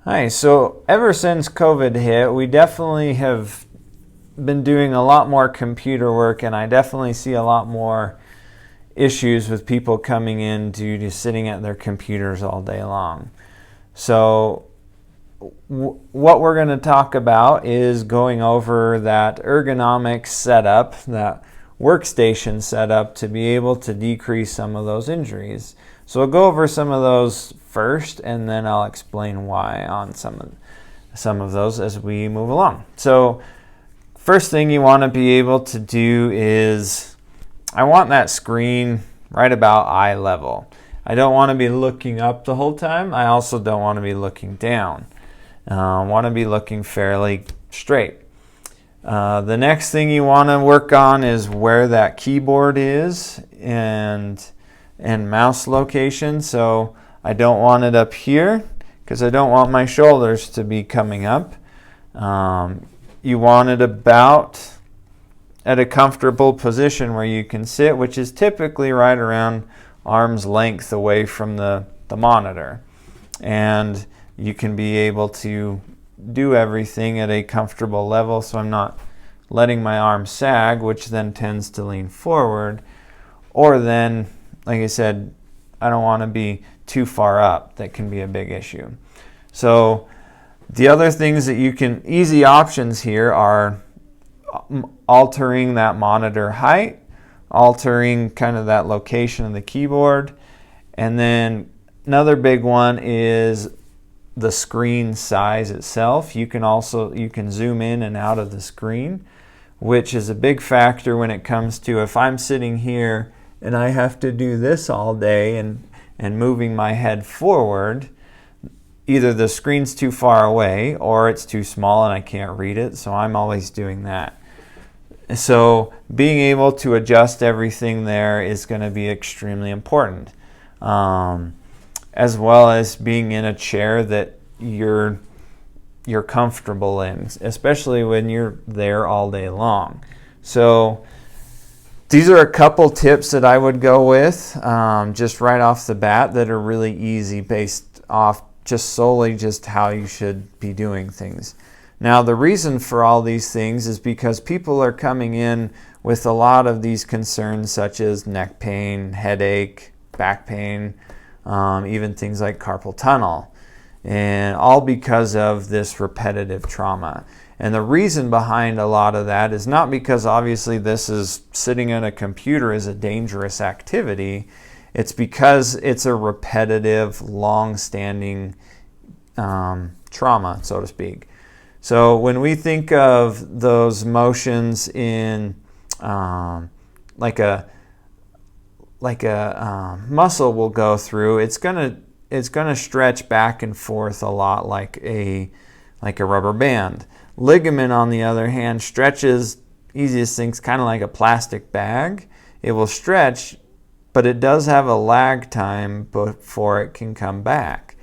Hi, so ever since COVID hit, we definitely have been doing a lot more computer work, and I definitely see a lot more issues with people coming in due to sitting at their computers all day long. So what we're going to talk about is going over that ergonomic setup, that workstation setup, to be able to decrease some of those injuries. So we'll go over some of those first, and then I'll explain why on some of those as we move along. So first thing you want to be able to do is, I want that screen right about eye level. I don't want to be looking up the whole time. I also don't want to be looking down. I want to be looking fairly straight. The next thing you want to work on is where that keyboard is and mouse location. So I don't want it up here because I don't want my shoulders to be coming up. You want it about at a comfortable position where you can sit, which is typically right around arm's length away from the monitor. And you can be able to do everything at a comfortable level, so I'm not letting my arm sag, which then tends to lean forward. Or then, like I said, I don't want to be too far up. That can be a big issue. So the other things that you can, easy options here are altering that monitor height, altering kind of that location of the keyboard, and then another big one is the screen size itself. You can zoom in and out of the screen, which is a big factor when it comes to if I'm sitting here and I have to do this all day and moving my head forward, either the screen's too far away or it's too small and I can't read it, so I'm always doing that. So being able to adjust everything there is going to be extremely important, as well as being in a chair that you're comfortable in, especially when you're there all day long. So these are a couple tips that I would go with just right off the bat that are really easy based off just solely just how you should be doing things. Now, the reason for all these things is because people are coming in with a lot of these concerns such as neck pain, headache, back pain, even things like carpal tunnel, and all because of this repetitive trauma. And the reason behind a lot of that is not because obviously this is sitting at a computer is a dangerous activity. It's because it's a repetitive, long-standing trauma, so to speak. So when we think of those motions in like a muscle will go through, it's gonna stretch back and forth a lot like a rubber band. Ligament, on the other hand, stretches, easiest thing's kind of like a plastic bag. It will stretch, but it does have a lag time before it can come back.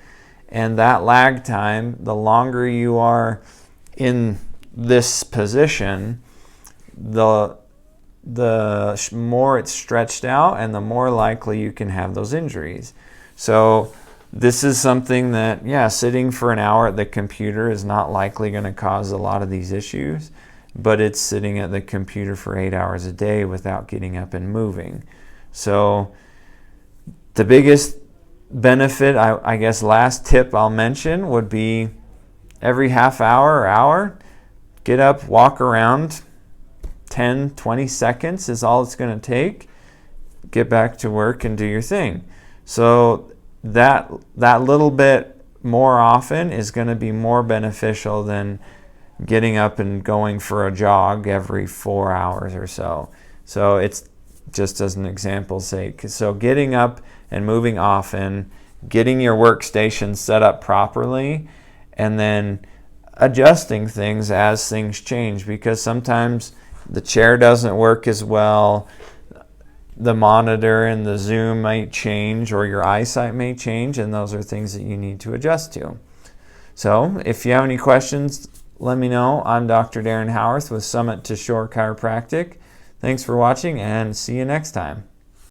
And that lag time, the longer you are in this position, the more it's stretched out and the more likely you can have those injuries. So this is something that, sitting for an hour at the computer is not likely going to cause a lot of these issues, but it's sitting at the computer for 8 hours a day without getting up and moving. So the biggest benefit, I guess last tip I'll mention would be every half hour or hour, get up, walk around. 10, 20 seconds is all it's going to take. Get back to work and do your thing. So that little bit more often is going to be more beneficial than getting up and going for a jog every 4 hours or so. So it's just as an example's sake. So getting up and moving often, getting your workstation set up properly, and then adjusting things as things change, because sometimes the chair doesn't work as well, the monitor and the zoom might change, or your eyesight may change, and those are things that you need to adjust to. So if you have any questions, let me know. I'm Dr. Darren Howarth with Summit to Shore Chiropractic. Thanks for watching, and see you next time.